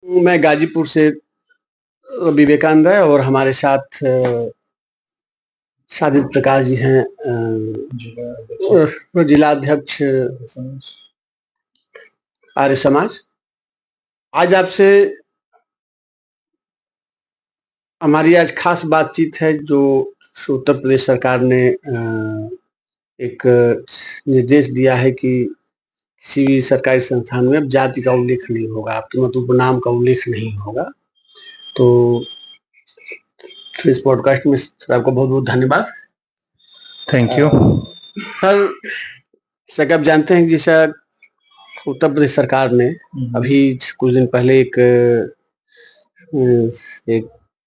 मैं गाजीपुर से विवेकानंद है और हमारे साथ साजिद प्रकाश जी हैं, जिलाध्यक्ष आर्य समाज। आज आपसे हमारी आज खास बातचीत है जो उत्तर प्रदेश सरकार ने एक निर्देश दिया है कि किसी भी सरकारी संस्थान में अब जाति का उल्लेख नहीं होगा, आपके मतलब नाम का उल्लेख नहीं होगा। तो इस पॉडकास्ट में सर आपका बहुत बहुत धन्यवाद। Thank you sir. आप जानते हैं कि जैसा उत्तर प्रदेश सरकार ने अभी कुछ दिन पहले एक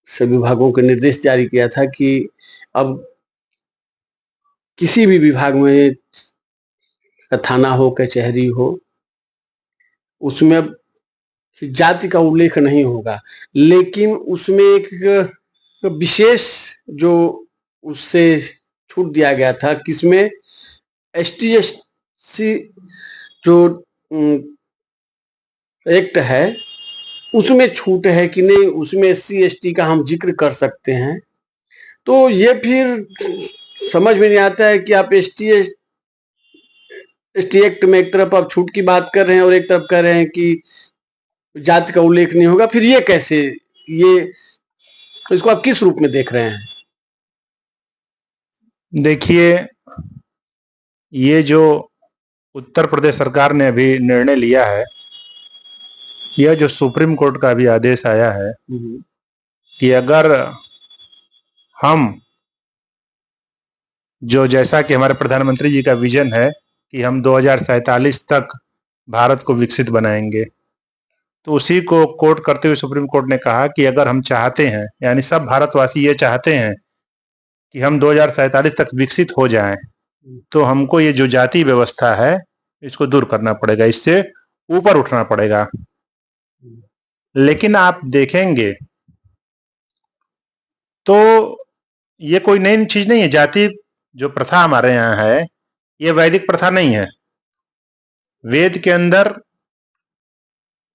सभी विभागों को निर्देश जारी किया था कि अब किसी भी विभाग में, थाना हो, कचहरी हो, उसमें अब जाति का उल्लेख नहीं होगा, लेकिन उसमें एक विशेष जो उससे छूट दिया गया था, किसमें ST SC जो एक्ट है उसमें छूट है कि नहीं, उसमें SC ST का हम जिक्र कर सकते हैं। तो ये फिर समझ में नहीं आता है कि आप ST एक्ट में एक तरफ आप छूट की बात कर रहे हैं और एक तरफ कह रहे हैं कि जाति का उल्लेख नहीं होगा। फिर ये कैसे, ये इसको आप किस रूप में देख रहे हैं? देखिए, ये जो उत्तर प्रदेश सरकार ने अभी निर्णय लिया है, यह जो सुप्रीम कोर्ट का अभी आदेश आया है कि अगर हम जो, जैसा कि हमारे प्रधानमंत्री जी का विजन है कि हम 2047 तक भारत को विकसित बनाएंगे, तो उसी को कोट करते हुए सुप्रीम कोर्ट ने कहा कि अगर हम चाहते हैं, यानी सब भारतवासी ये चाहते हैं कि हम 2047 तक विकसित हो जाएं, तो हमको ये जो जाति व्यवस्था है इसको दूर करना पड़ेगा, इससे ऊपर उठना पड़ेगा। लेकिन आप देखेंगे तो ये कोई नई चीज नहीं है। जाति जो प्रथा हमारे यहाँ है, ये वैदिक प्रथा नहीं है। वेद के अंदर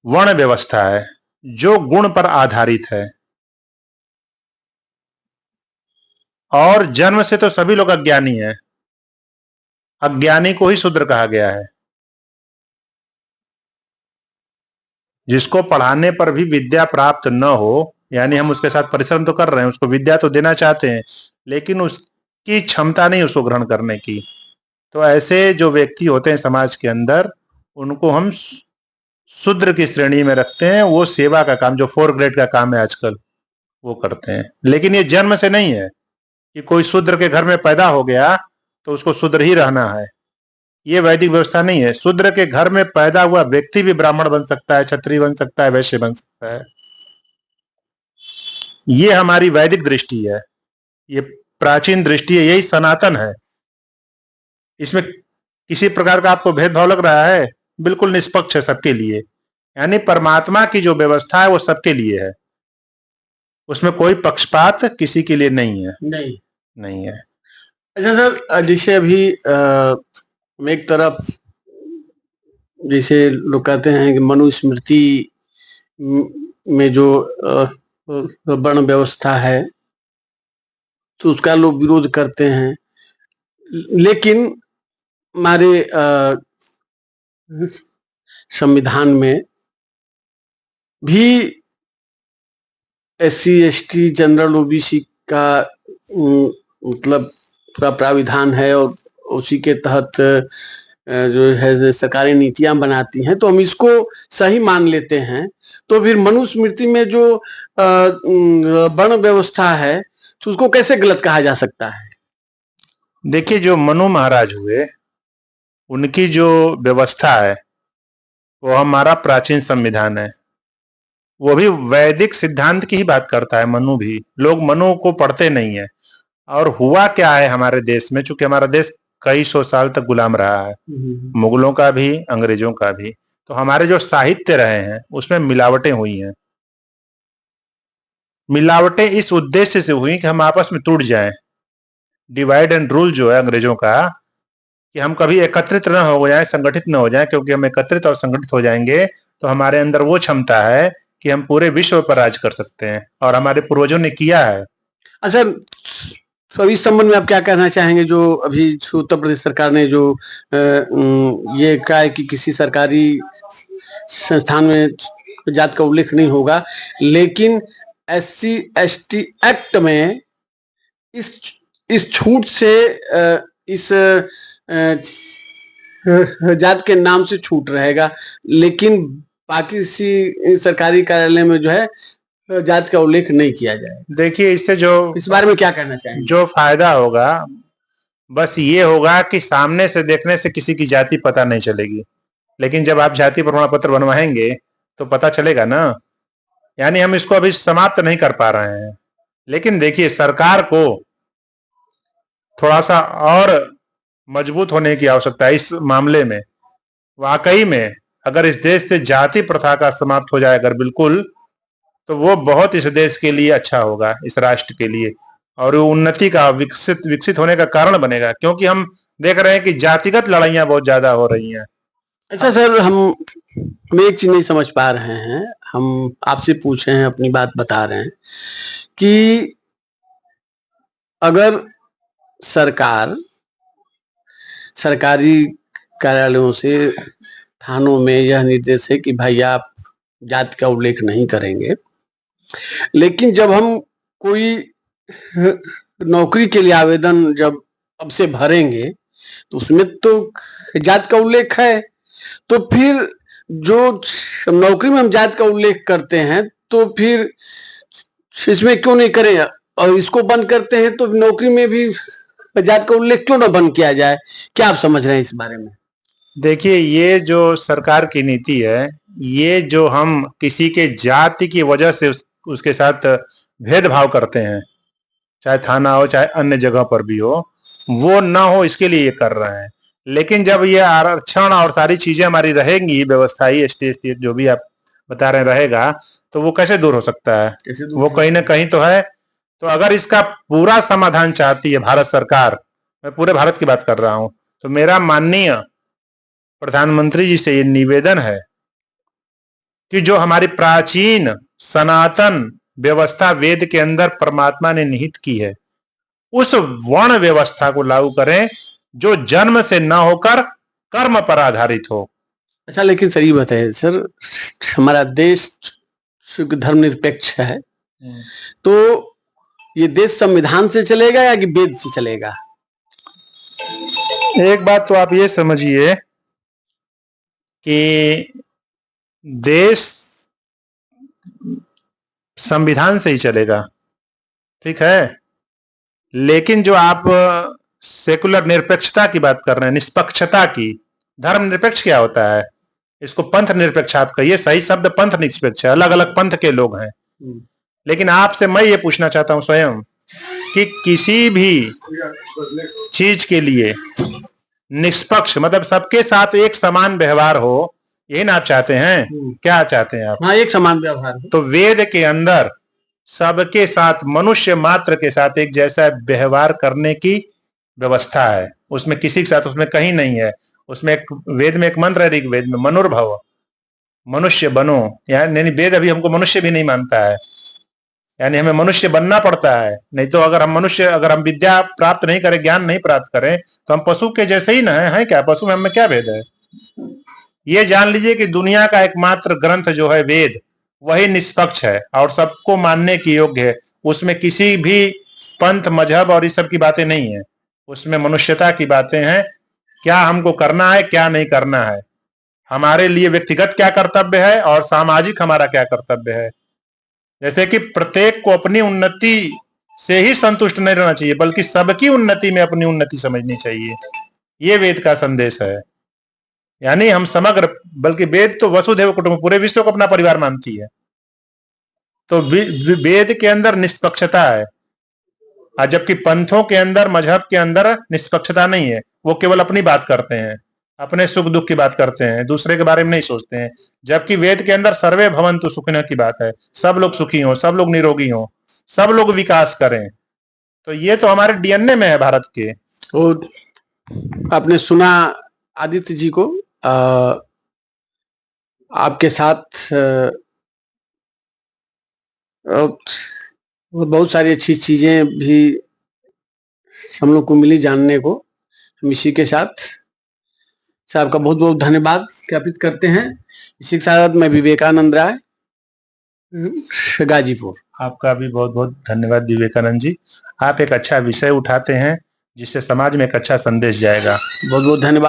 वर्ण व्यवस्था है जो गुण पर आधारित है, और जन्म से तो सभी लोग अज्ञानी हैं। अज्ञानी को ही शूद्र कहा गया है। जिसको पढ़ाने पर भी विद्या प्राप्त न हो, यानी हम उसके साथ परिश्रम तो कर रहे हैं, उसको विद्या तो देना चाहते हैं, लेकिन उसकी क्षमता नहीं उसको ग्रहण करने की, तो ऐसे जो व्यक्ति होते हैं समाज के अंदर, उनको हम शूद्र की श्रेणी में रखते हैं। वो सेवा का काम, जो 4 ग्रेड का काम है आजकल, वो करते हैं। लेकिन ये जन्म से नहीं है कि कोई शूद्र के घर में पैदा हो गया तो उसको शूद्र ही रहना है। ये वैदिक व्यवस्था नहीं है। शूद्र के घर में पैदा हुआ व्यक्ति भी ब्राह्मण बन सकता है, क्षत्रिय बन सकता है, वैश्य बन सकता है। ये हमारी वैदिक दृष्टि है, ये प्राचीन दृष्टि है, यही सनातन है। इसमें किसी प्रकार का आपको भेदभाव लग रहा है? बिल्कुल निष्पक्ष है सबके लिए। यानी परमात्मा की जो व्यवस्था है वो सबके लिए है, उसमें कोई पक्षपात किसी के लिए नहीं है। नहीं है। अच्छा सर, जैसे अभी एक तरफ जैसे लोग कहते हैं कि मनुस्मृति में जो वर्ण व्यवस्था है तो उसका लोग विरोध करते हैं, लेकिन हमारे संविधान में भी SC ST जनरल OBC का मतलब पूरा प्राविधान है और उसी के तहत जो है सरकारी नीतियां बनाती हैं, तो हम इसको सही मान लेते हैं। तो फिर मनुस्मृति में जो वर्ण व्यवस्था है तो उसको कैसे गलत कहा जा सकता है? देखिए, जो मनु महाराज हुए, उनकी जो व्यवस्था है वो हमारा प्राचीन संविधान है। वो भी वैदिक सिद्धांत की ही बात करता है। मनु भी, लोग मनु को पढ़ते नहीं है। और हुआ क्या है हमारे देश में, चूंकि हमारा देश कई सौ साल तक गुलाम रहा है, मुगलों का भी, अंग्रेजों का भी, तो हमारे जो साहित्य रहे हैं उसमें मिलावटें हुई हैं। मिलावटें इस उद्देश्य से हुई कि हम आपस में टूट जाएं। डिवाइड एंड रूल जो है अंग्रेजों का, कि हम कभी एकत्रित न हो जाएं, संगठित न हो जाएं, क्योंकि हम एकत्रित और संगठित हो जाएंगे तो हमारे अंदर वो क्षमता है कि हम पूरे विश्व पर राज कर सकते हैं, और हमारे पूर्वजों ने किया है। अच्छा, तो इस संबंध में आप क्या कहना चाहेंगे, जो अभी उत्तर प्रदेश सरकार ने जो ये कहा है कि किसी सरकारी संस्थान में जात का उल्लेख नहीं होगा, लेकिन SC/ST एक्ट में इस इस छूट से इस जात के नाम से छूट रहेगा, लेकिन बाकी किसी सरकारी कार्यालय में जो है जात का उल्लेख नहीं किया जाए। देखिए, इससे जो इस बारे में क्या कहना चाहेंगे? जो फायदा होगा बस ये होगा कि सामने से देखने से किसी की जाति पता नहीं चलेगी, लेकिन जब आप जाति प्रमाण पत्र बनवाएंगे तो पता चलेगा ना। यानी हम इसको अभी समाप्त नहीं कर पा रहे हैं, लेकिन देखिए, सरकार को थोड़ा सा और मजबूत होने की आवश्यकता है इस मामले में। वाकई में अगर इस देश से जाति प्रथा का समाप्त हो जाए अगर बिल्कुल, तो वो बहुत इस देश के लिए अच्छा होगा, इस राष्ट्र के लिए, और वो उन्नति का विकसित होने का कारण बनेगा, क्योंकि हम देख रहे हैं कि जातिगत लड़ाइयां बहुत ज्यादा हो रही हैं। अच्छा सर, हम एक चीज नहीं समझ पा रहे हैं, हम आपसे पूछ रहे हैं, अपनी बात बता रहे हैं कि अगर सरकार सरकारी कार्यालयों से, थानों में यह निर्देश है कि भाई आप जाति का उल्लेख नहीं करेंगे, लेकिन जब हम कोई नौकरी के लिए आवेदन जब अब से भरेंगे तो उसमें तो जात का उल्लेख है, तो फिर जो नौकरी में हम जात का उल्लेख करते हैं तो फिर इसमें क्यों नहीं करें, और इसको बंद करते हैं तो नौकरी में भी जात का उल्लेख क्यों ना बंद किया जाए? क्या आप समझ रहे हैं इस बारे में? देखिए, ये जो सरकार की नीति है, ये जो हम किसी के जाति की वजह से उसके साथ भेदभाव करते हैं, चाहे थाना हो चाहे अन्य जगह पर भी हो, वो ना हो इसके लिए ये कर रहे हैं। लेकिन जब ये आरक्षण और सारी चीजें हमारी रहेंगी, व्यवस्थाई ST जो भी आप बता रहे रहेगा, तो वो कैसे दूर हो सकता है? वो कहीं ना कहीं तो है। तो अगर इसका पूरा समाधान चाहती है भारत सरकार, मैं पूरे भारत की बात कर रहा हूं, तो मेरा माननीय प्रधानमंत्री जी से ये निवेदन है कि जो हमारी प्राचीन सनातन व्यवस्था वेद के अंदर परमात्मा ने निहित की है, उस वर्ण व्यवस्था को लागू करें जो जन्म से न होकर कर्म पर आधारित हो। अच्छा, लेकिन सर ये बताइए सर, हमारा देश धर्मनिरपेक्ष है, तो ये देश संविधान से चलेगा या कि वेद से चलेगा? एक बात तो आप ये समझिए कि देश संविधान से ही चलेगा, ठीक है, लेकिन जो आप सेकुलर निरपेक्षता की बात कर रहे हैं, निष्पक्षता की, धर्म निरपेक्ष क्या होता है? इसको पंथ निरपेक्ष आप कहिए, सही शब्द पंथ निरपेक्ष है, अलग अलग पंथ के लोग हैं। लेकिन आपसे मैं ये पूछना चाहता हूं स्वयं कि किसी भी चीज के लिए निष्पक्ष मतलब सबके साथ एक समान व्यवहार हो, यही ना आप चाहते हैं? क्या चाहते हैं आप? हाँ, एक समान व्यवहार। तो वेद के अंदर सबके साथ, मनुष्य मात्र के साथ एक जैसा व्यवहार करने की व्यवस्था है, उसमें किसी के साथ उसमें कहीं नहीं है। उसमें एक वेद में एक मंत्र है, ऋग्वेद में, मनुर्भव, मनुष्य बनो। यानी वेद अभी हमको मनुष्य भी नहीं मानता है, यानी हमें मनुष्य बनना पड़ता है। नहीं तो अगर हम विद्या प्राप्त नहीं करें, ज्ञान नहीं प्राप्त करें, तो हम पशु के जैसे ही ना है क्या? पशु में हमें क्या भेद है? ये जान लीजिए कि दुनिया का एकमात्र ग्रंथ जो है वेद, वही निष्पक्ष है और सबको मानने की योग्य है। उसमें किसी भी पंथ, मजहब और इस सब की बातें नहीं है, उसमें मनुष्यता की बातें हैं। क्या हमको करना है, क्या नहीं करना है, हमारे लिए व्यक्तिगत क्या कर्तव्य है और सामाजिक हमारा क्या कर्तव्य है। जैसे कि प्रत्येक को अपनी उन्नति से ही संतुष्ट नहीं रहना चाहिए, बल्कि सबकी उन्नति में अपनी उन्नति समझनी चाहिए। ये वेद का संदेश है। यानी हम समग्र, बल्कि वेद तो वसुधैव कुटुंबकम, पूरे विश्व को अपना परिवार मानती है। तो वेद के अंदर निष्पक्षता है, और जबकि पंथों के अंदर, मजहब के अंदर निष्पक्षता नहीं है। वो केवल अपनी बात करते हैं, अपने सुख दुख की बात करते हैं, दूसरे के बारे में नहीं सोचते हैं। जबकि वेद के अंदर सर्वे भवन्तु सुखिनः की बात है, सब लोग सुखी हों, सब लोग निरोगी हों, सब लोग विकास करें। तो ये तो हमारे DNA में है भारत के। और आपने सुना आदित्य जी को, आपके साथ और बहुत सारी अच्छी चीजें भी हम लोग को मिली जानने को। हम इसी के साथ साहब का बहुत बहुत धन्यवाद ज्ञापित करते हैं। इसी के साथ मैं विवेकानंद राय, गाजीपुर। आपका भी बहुत बहुत धन्यवाद विवेकानंद जी। आप एक अच्छा विषय उठाते हैं जिससे समाज में एक अच्छा संदेश जाएगा। बहुत बहुत धन्यवाद।